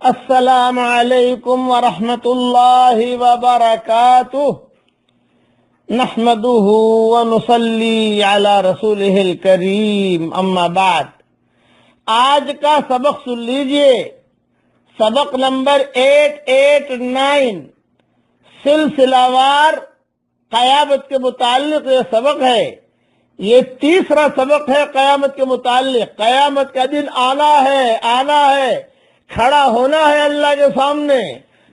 السلام علیکم ورحمۃ اللہ وبرکاتہ نحمده ونصلی علی رسولہ الکریم اما بعد۔ آج کا سبق سن لیجئے، سبق نمبر 889، سلسلہ وار قیامت کے متعلق یہ سبق ہے۔ یہ تیسرا سبق ہے قیامت کے متعلق۔ قیامت کا دن آنا ہے، کھڑا ہونا ہے اللہ کے سامنے۔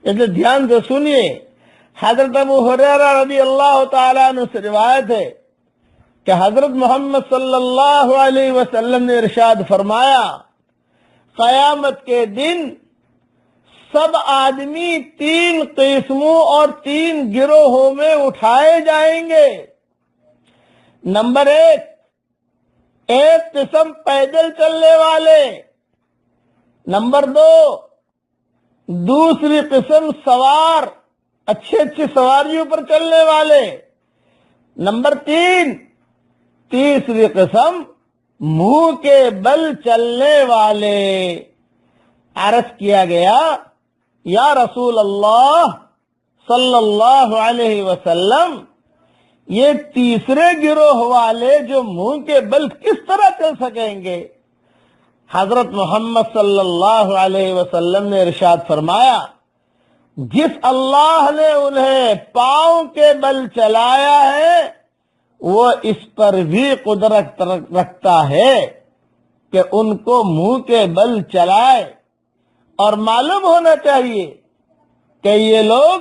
اسے دھیان سے سنیے۔ حضرت ابو ہریرہ رضی اللہ تعالیٰ عنہ سے روایت ہے کہ حضرت محمد صلی اللہ علیہ وسلم نے ارشاد فرمایا، قیامت کے دن سب آدمی 3 قسموں اور 3 گروہوں میں اٹھائے جائیں گے۔ نمبر 1، ایک قسم پیدل چلنے والے۔ نمبر 2، دوسری قسم سوار، اچھی سواریوں پر چلنے والے۔ نمبر 3، تیسری قسم منہ کے بل چلنے والے۔ عرض کیا گیا، یا رسول اللہ صلی اللہ علیہ وسلم، یہ تیسرے گروہ والے جو منہ کے بل کس طرح چل سکیں گے؟ حضرت محمد صلی اللہ علیہ وسلم نے ارشاد فرمایا، جس اللہ نے انہیں پاؤں کے بل چلایا ہے وہ اس پر بھی قدرت رکھتا ہے کہ ان کو منہ کے بل چلائے۔ اور معلوم ہونا چاہیے کہ یہ لوگ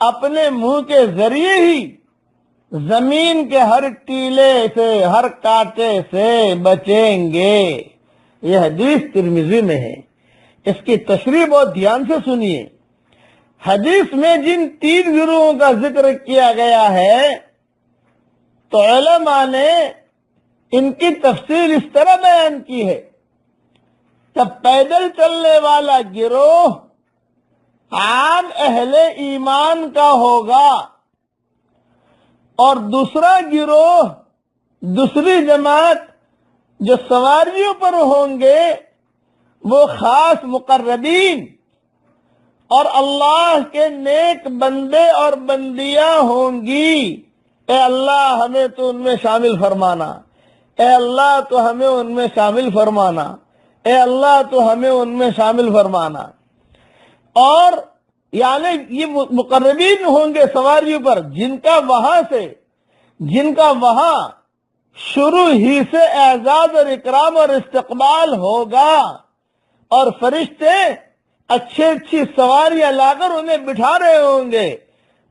اپنے منہ کے ذریعے ہی زمین کے ہر ٹیلے سے، ہر کانٹے سے بچیں گے۔ یہ حدیث ترمذی میں ہے۔ اس کی تشریح بہت دھیان سے سنیے۔ حدیث میں جن 3 گروہوں کا ذکر کیا گیا ہے تو علماء نے ان کی تفصیل اس طرح بیان کی ہے کہ پیدل چلنے والا گروہ عام اہل ایمان کا ہوگا، اور دوسرا گروہ، دوسری جماعت جو سواریوں پر ہوں گے وہ خاص مقربین اور اللہ کے نیک بندے اور بندیاں ہوں گی۔ اے اللہ ہمیں تو ان میں شامل فرمانا، اے اللہ تو ہمیں ان میں شامل فرمانا، اے اللہ تو ہمیں ان میں شامل فرمانا۔ اور یعنی یہ مقربین ہوں گے سواریوں پر، جن کا وہاں شروع ہی سے اعزاز اور اکرام اور استقبال ہوگا، اور فرشتے اچھی سواریاں لا کر انہیں بٹھا رہے ہوں گے۔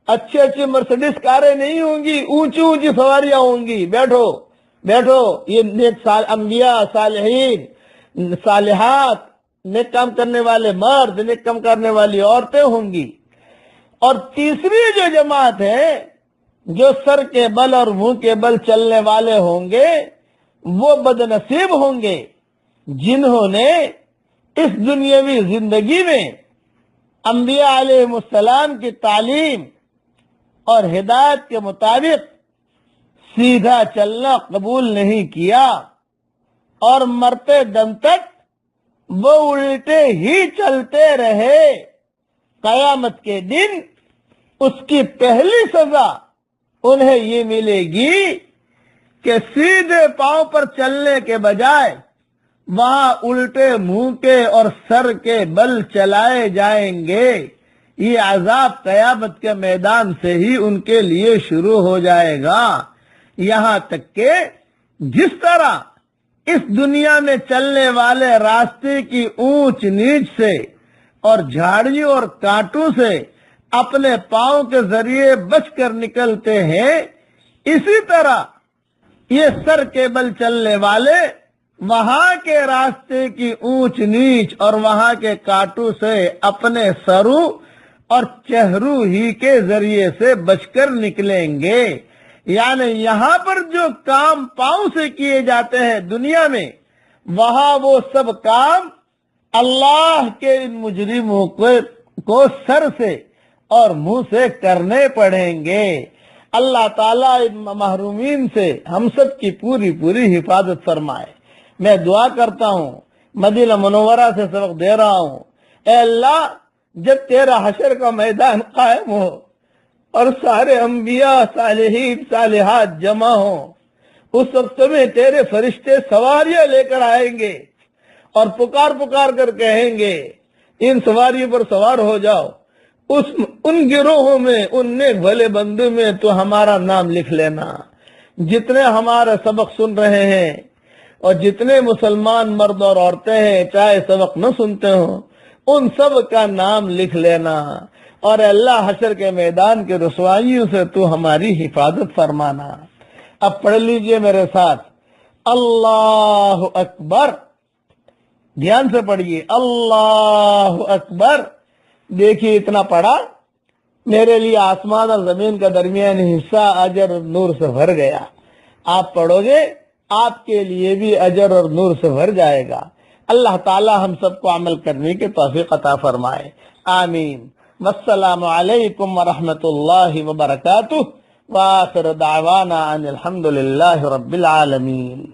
اچھی مرسیڈیز کاریں نہیں ہوں گی، اونچی سواریاں ہوں گی، بیٹھو۔ یہ نیک انبیاء، صالحین، صالحات، نیک کام کرنے والے مرد، نیک کام کرنے والی عورتیں ہوں گی۔ اور تیسری جو جماعت ہے، جو سر کے بل اور منہ کے بل چلنے والے ہوں گے، وہ بدنصیب ہوں گے جنہوں نے اس دنیاوی زندگی میں انبیاء علیہ السلام کی تعلیم اور ہدایت کے مطابق سیدھا چلنا قبول نہیں کیا، اور مرتے دم تک وہ الٹے ہی چلتے رہے۔ قیامت کے دن اس کی پہلی سزا انہیں یہ ملے گی کہ سیدھے پاؤں پر چلنے کے بجائے وہاں الٹے منہ کے اور سر کے بل چلائے جائیں گے۔ یہ عذاب قیامت کے میدان سے ہی ان کے لیے شروع ہو جائے گا، یہاں تک کہ جس طرح اس دنیا میں چلنے والے راستے کی اونچ نیچ سے اور جھاڑیوں اور کانٹوں سے اپنے پاؤں کے ذریعے بچ کر نکلتے ہیں، اسی طرح یہ سر کے بل چلنے والے وہاں کے راستے کی اونچ نیچ اور وہاں کے کانٹوں سے اپنے سروں اور چہروں ہی کے ذریعے سے بچ کر نکلیں گے۔ یعنی یہاں پر جو کام پاؤں سے کیے جاتے ہیں دنیا میں، وہاں وہ سب کام اللہ کے ان مجرموں کو سر سے اور منہ سے کرنے پڑیں گے۔ اللہ تعالیٰ ان محرومین سے ہم سب کی پوری حفاظت فرمائے۔ میں دعا کرتا ہوں، مدینہ منورہ سے سبق دے رہا ہوں، اے اللہ جب تیرا حشر کا میدان قائم ہو اور سارے انبیاء صالحین صالحات جمع ہوں، اس وقت میں تیرے فرشتے سواریاں لے کر آئیں گے اور پکار پکار کر کہیں گے ان سواریوں پر سوار ہو جاؤ، ان گروہوں میں، ان نیک بھلے بندوں میں تو ہمارا نام لکھ لینا۔ جتنے ہمارا سبق سن رہے ہیں اور جتنے مسلمان مرد اور عورتیں ہیں چاہے سبق نہ سنتے ہوں، ان سب کا نام لکھ لینا، اور اللہ حشر کے میدان کے رسوائیوں سے تو ہماری حفاظت فرمانا۔ اب پڑھ لیجئے میرے ساتھ، اللہ اکبر، دھیان سے پڑھیے، اللہ اکبر۔ دیکھیے اتنا پڑھا، میرے لیے آسمان اور زمین کا درمیانی حصہ اجر اور نور سے بھر گیا۔ آپ پڑھو گے آپ کے لیے بھی اجر اور نور سے بھر جائے گا۔ اللہ تعالی ہم سب کو عمل کرنے کی توفیق عطا فرمائے، آمین۔ والسلام علیکم ورحمۃ اللہ وبرکاتہ، وآخر دعوانا ان الحمد للہ رب العالمین۔